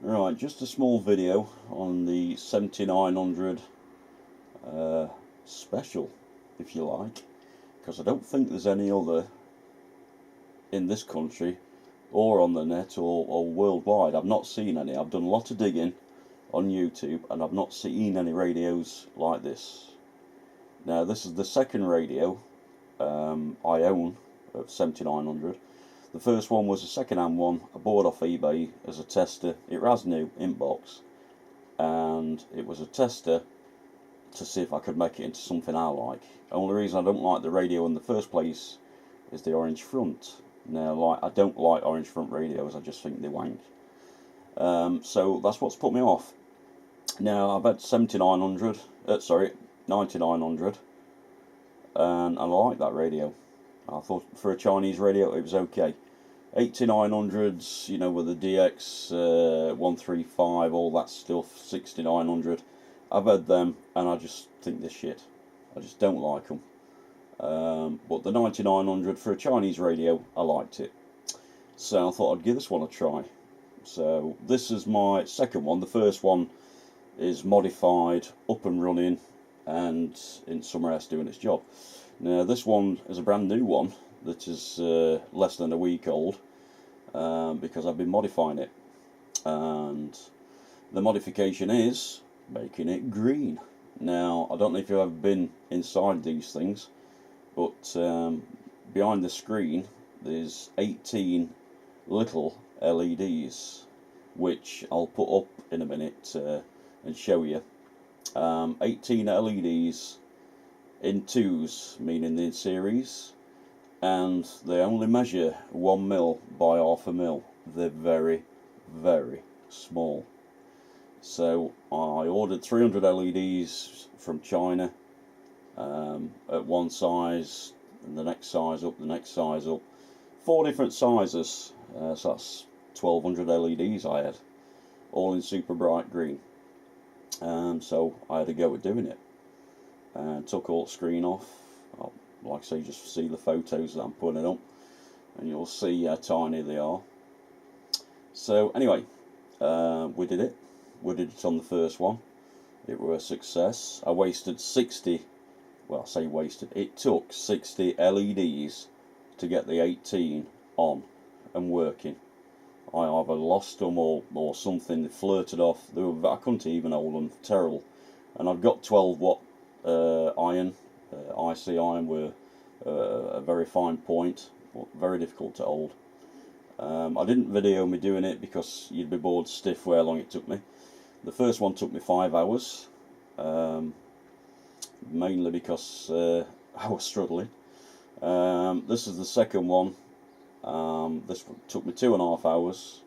Right, just a small video on the 7900 special, if you like, because I don't think there's any other in this country or on the net or worldwide. I've not seen any. I've done a lot of digging on YouTube and I've not seen any radios like this. Now, this is the second radio I own of 7900. The first one was a second-hand one I bought off eBay as a tester. It was new in box, and it was a tester to see if I could make it into something I like. Only reason I don't like the radio in the first place is the orange front. Now, I don't like orange front radios. I just think they wank. So that's what's put me off. Now I've had 7900, 9900, and I like that radio. I thought for a Chinese radio it was okay. 8900s, with the DX 135, all that stuff, 6900. I've had them and I just think they're shit. I just don't like them. But the 9900 for a Chinese radio, I liked it. So I thought I'd give this one a try. So this is my second one. The first one is modified, up and running, and in somewhere else doing its job. Now this one is a brand new one that is less than a week old, because I've been modifying it, and the modification is making it green. Now I don't know if you've ever been inside these things, but behind the screen there's 18 little LEDs, which I'll put up in a minute and show you. 18 LEDs in twos, meaning in series, and they only measure 1 mil by half a mil. They're very, very small. So I ordered 300 LEDs from China, at one size, and the next size up, the next size up. 4 different sizes, so that's 1200 LEDs I had, all in super bright green. So I had a go at doing it. Took all the screen off. Like I say, just see the photos that I'm putting up, and you'll see how tiny they are. So anyway, we did it. We did it on the first one. It was a success. I wasted 60. Well, I say wasted. It took 60 LEDs to get the 18 on and working. I either lost them or something. They flirted off. I couldn't even hold them. Terrible. And I've got 12 watt iron, IC iron, were a very fine point, but very difficult to hold. I didn't video me doing it because you'd be bored stiff how long it took me. The first one took me 5 hours, mainly because I was struggling. This is the second one. This one took me 2.5 hours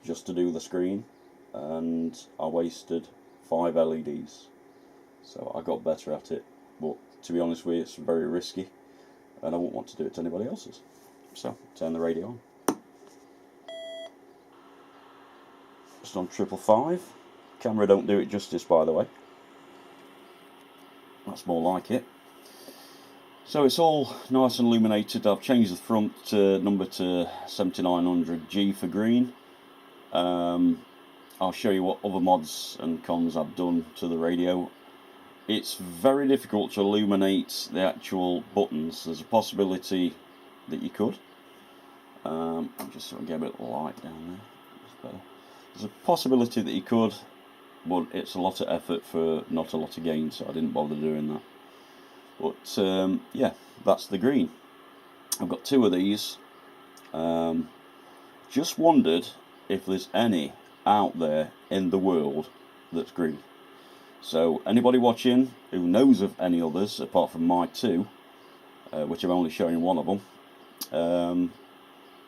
just to do the screen, and I wasted 5 LEDs. So I got better at it, but to be honest with you, it's very risky, and I wouldn't want to do it to anybody else's. So turn the radio on. Just on 555. Camera don't do it justice, by the way. That's more like it. So it's all nice and illuminated. I've changed the front number to 7900G for green. I'll show you what other mods and cons I've done to the radio. It's very difficult to illuminate the actual buttons. There's a possibility that you could. I'll just sort of get a bit of light down there. There's a possibility that you could, but it's a lot of effort for not a lot of gain, so I didn't bother doing that. But yeah, that's the green. I've got 2 of these. Just wondered if there's any out there in the world that's green. So anybody watching who knows of any others apart from my 2, which I'm only showing one of them,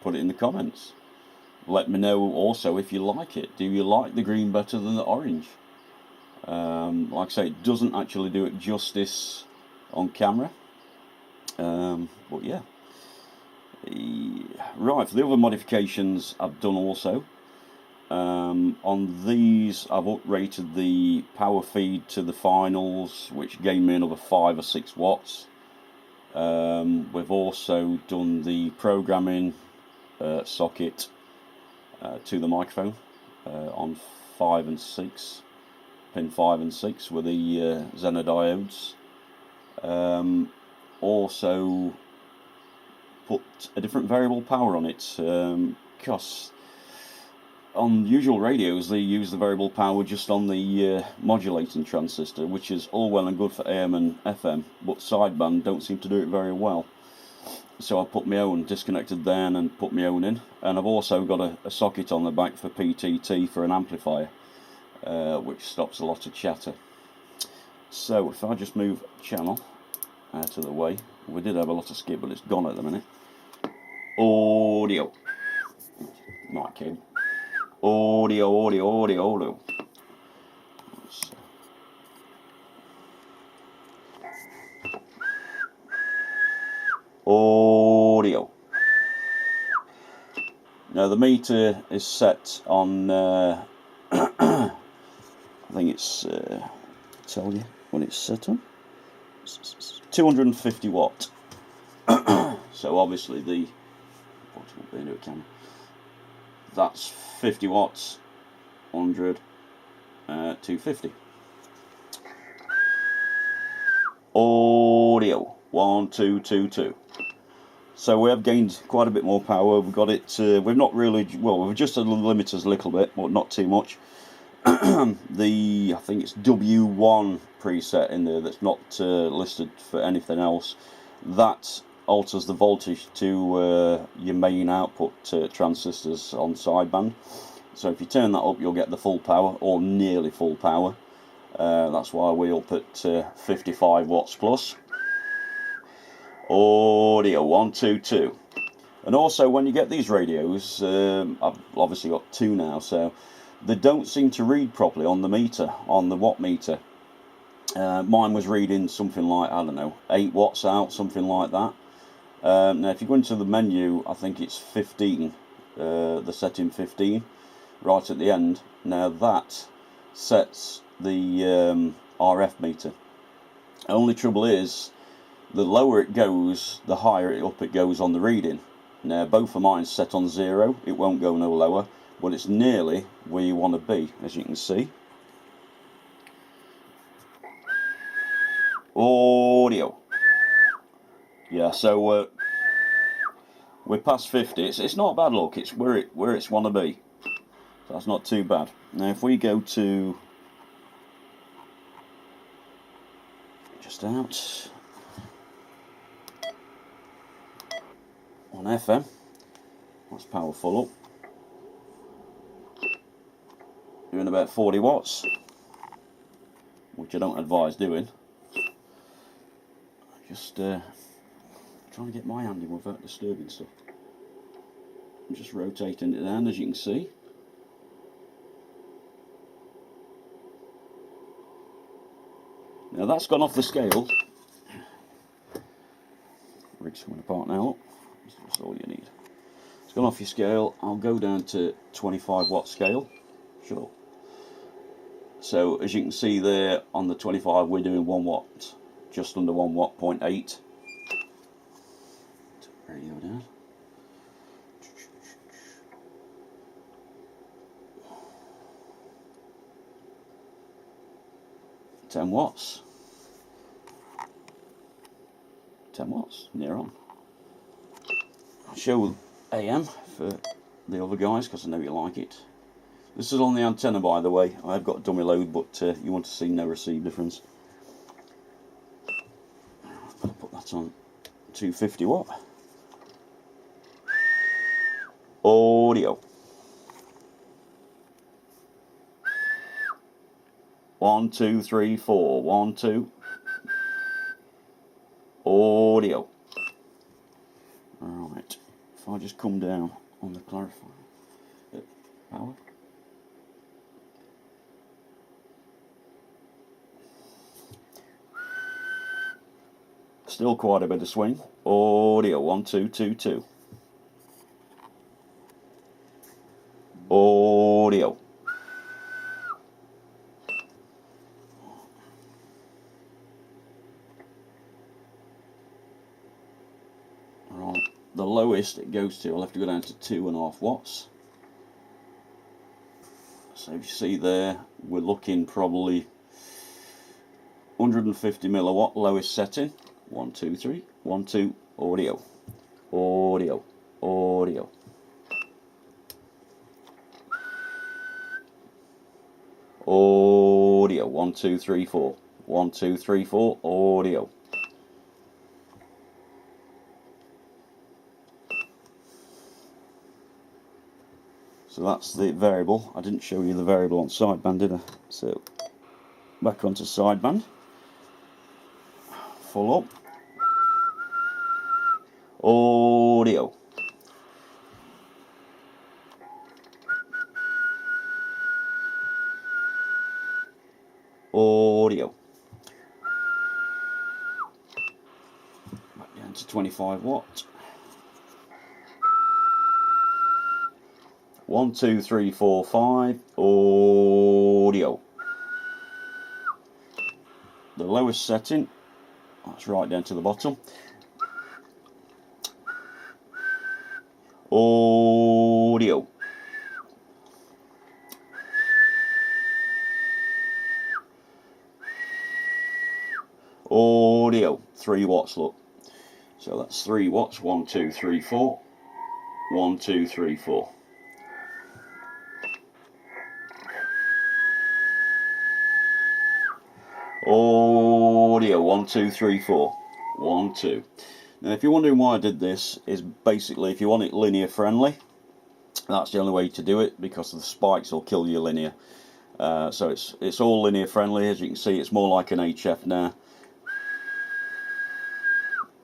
put it in the comments. Let me know also if you like it. Do you like the green better than the orange? Like I say, it doesn't actually do it justice on camera, but yeah. Right, for the other modifications I've done also, on these I've uprated the power feed to the finals, which gained me another 5 or 6 watts. We've also done the programming socket to the microphone, on 5 and 6, pin 5 and 6 with the Zener diodes. Also put a different variable power on it, because on usual radios they use the variable power just on the modulating transistor, which is all well and good for AM and FM, but sideband don't seem to do it very well. So I put my own, disconnected then and put my own in, and I've also got a socket on the back for PTT for an amplifier, which stops a lot of chatter. So if I just move channel out of the way, we did have a lot of skip, but it's gone at the minute. Audio, mic cable. Audio. Audio. Now the meter is set on, I think it's, tell you when it's set on, 250 watt. So obviously the, that's 50 watts, 100, 250. Audio, 1, 2, 2, 2. So we have gained quite a bit more power. We've got it, we've not really, well, we've adjusted the limiters a little bit, but not too much. I think it's W1 preset in there that's not listed for anything else. That alters the voltage to your main output transistors on sideband. So if you turn that up, you'll get the full power, or nearly full power. That's why we're up at 55 watts plus. Audio, 1, 2, 2. And also when you get these radios, I've obviously got two now, so they don't seem to read properly on the meter, on the watt meter. Mine was reading something like, I don't know, 8 watts out, something like that. Now if you go into the menu, I think it's 15, the setting 15, right at the end. Now that sets the RF meter. Only trouble is, the lower it goes, the higher up it goes on the reading. Now both of mine set on 0, it won't go no lower, but it's nearly where you want to be, as you can see. Audio. Yeah, so we're past 50. It's not bad, look. It's where it's want to be. So that's not too bad. Now if we go to just out on FM, that's powerful up. Doing about 40 watts, which I don't advise doing. Just trying to get my hand in without disturbing stuff. I'm just rotating it down, as you can see. Now that's gone off the scale. Rig's coming apart now. That's all you need. It's gone off your scale. I'll go down to 25 watt scale. Sure. So as you can see there on the 25, we're doing 1 watt, just under 1 watt, 0.8. Radio down. 10 watts. 10 watts, near on. I'll show AM for the other guys because I know you like it. This is on the antenna, by the way. I've got dummy load, but you want to see no receive difference. I'll put that on 250 watt. Audio. 1, 2, 3, 4. 1, 2. Audio. Alright. If I just come down on the clarifier. Power. Still quite a bit of swing. Audio. 1, 2, 2, 2. Audio. Right. The lowest it goes to, I'll have to go down to 2.5 watts. So if you see there, we're looking probably 150 milliwatt lowest setting. 1, 2, 3, 1, 2, audio, audio, audio. Audio, 1, 2, 3, 4. 1, 2, 3, 4, audio. So that's the variable. I didn't show you the variable on sideband, did I? So back onto sideband. Full up. Audio. Audio. Back down to 25 watt. 1, 2, 3, 4, 5. Audio. The lowest setting, that's right down to the bottom. Audio. Audio. 3 watts, look. So that's 3 watts. 1, 2, 3, 4. 1, 2, 3, 4. Audio. 1, 2, 3, 4. 1, 2. Now, if you're wondering why I did this, is basically if you want it linear friendly, that's the only way to do it, because the spikes will kill your linear. So it's all linear friendly. As you can see, it's more like an HF now.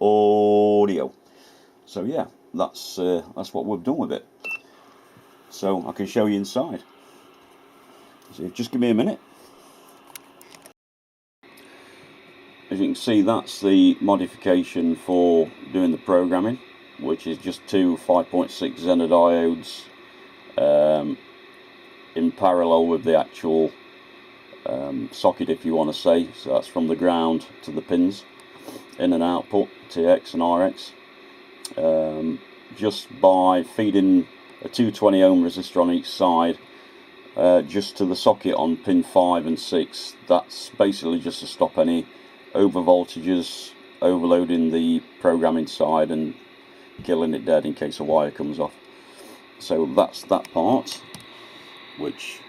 Audio. So yeah, that's what we've done with it. So I can show you inside. So just give me a minute. As you can see, that's the modification for doing the programming, which is just two 5.6 Zener diodes in parallel with the actual socket, if you want to say. So that's from the ground to the pins, in and output, TX and RX. Just by feeding a 220 ohm resistor on each side, just to the socket on pin 5 and 6. That's basically just to stop any over voltages overloading the programming side and killing it dead in case a wire comes off. So that's that part, which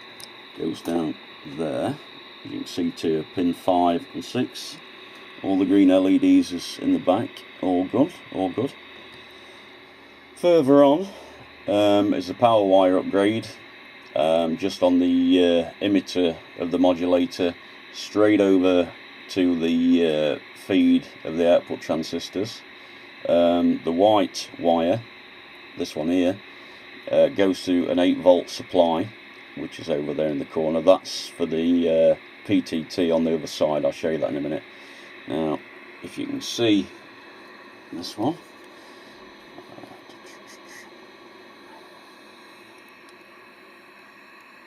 goes down there. As you can see, to pin 5 and 6. All the green LEDs is in the back. All good, all good. Further on is the power wire upgrade, just on the emitter of the modulator, straight over to the feed of the output transistors. The white wire, this one here, goes to an 8 volt supply, which is over there in the corner. That's for the PTT on the other side. I'll show you that in a minute. Now, if you can see this one,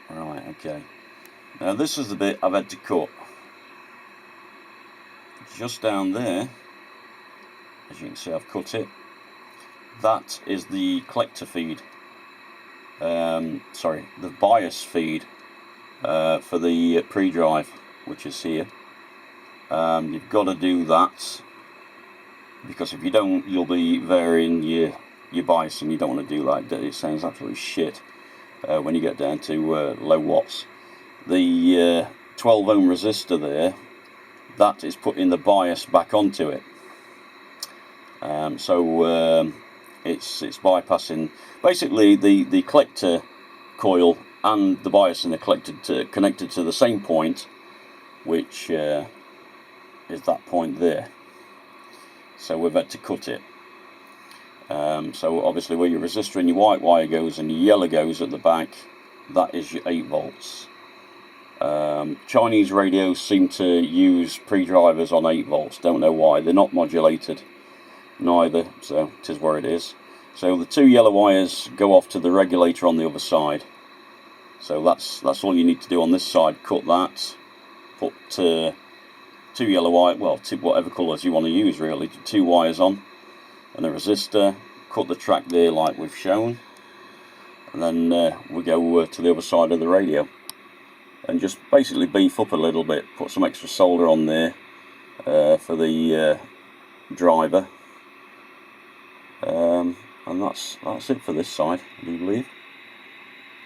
right, okay. Now this is the bit I've had to cut. Just down there, as you can see, I've cut it. That is the collector feed. Sorry, the bias feed for the pre-drive, which is here. You've got to do that, because if you don't, you'll be varying your bias, and you don't want to do that. It sounds absolutely shit when you get down to low watts. The 12 ohm resistor there, that is putting the bias back onto it. It's bypassing basically the collector coil and the bias in the collector connected to the same point, which is that point there. So we've had to cut it. So obviously where your resistor and your white wire goes and your yellow goes at the back, that is your 8 volts. Chinese radios seem to use pre-drivers on 8 volts. Don't know why. They're not modulated neither, so it is where it is. So the 2 yellow wires go off to the regulator on the other side. So that's all you need to do on this side. Cut that, put 2 yellow wire, well, whatever colours you want to use really, 2 wires on, and a resistor. Cut the track there like we've shown, and then we go to the other side of the radio. and just basically beef up a little bit, put some extra solder on there for the driver, and that's it for this side, I do believe.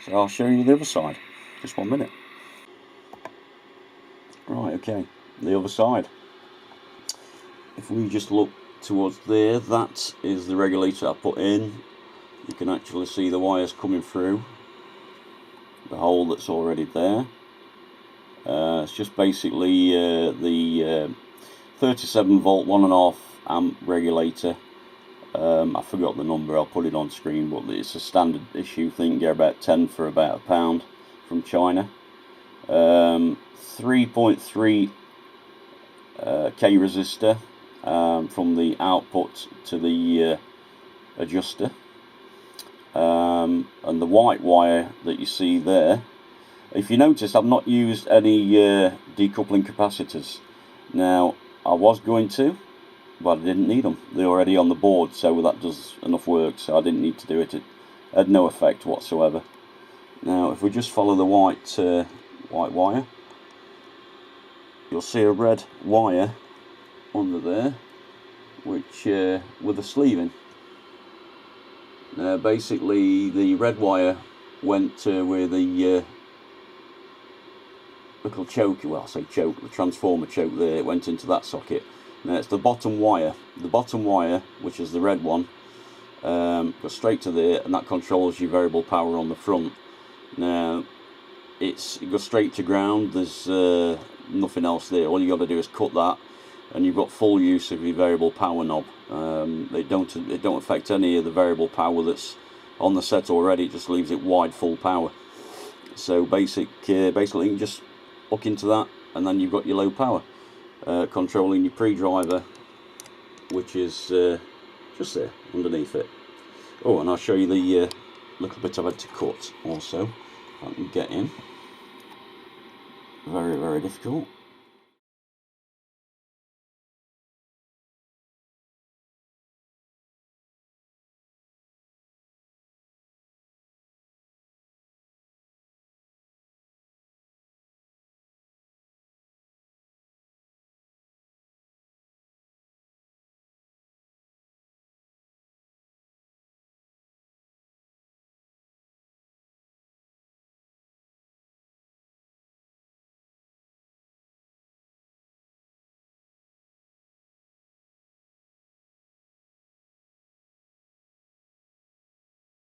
So I'll show you the other side, just 1 minute. Right, okay, the other side. If we just look towards there, that is the regulator I put in. You can actually see the wires coming through the hole that's already there. It's just basically the 37 volt 1.5 amp regulator. I forgot the number, I'll put it on screen, but it's a standard issue thing. You get about 10 for about £1 from China. 3.3 K resistor from the output to the adjuster, and the white wire that you see there, if you notice, I've not used any decoupling capacitors. Now, I was going to, but I didn't need them. They're already on the board, so that does enough work, so I didn't need to do it. It had no effect whatsoever. Now, if we just follow the white wire, you'll see a red wire under there, which with a sleeve in. Now, basically, the red wire went to where the little choke, well, I say choke, the transformer choke there, it went into that socket. Now it's the bottom wire, which is the red one, goes straight to there, and that controls your variable power on the front. Now it goes straight to ground. There's nothing else there. All you got to do is cut that, and you've got full use of your variable power knob. It don't affect any of the variable power that's on the set already. It just leaves it wide full power. So basically you can just hook into that, and then you've got your low power, controlling your pre-driver, which is just there underneath it. Oh, and I'll show you the little bit I've had to cut also. I can get in. Very, very difficult.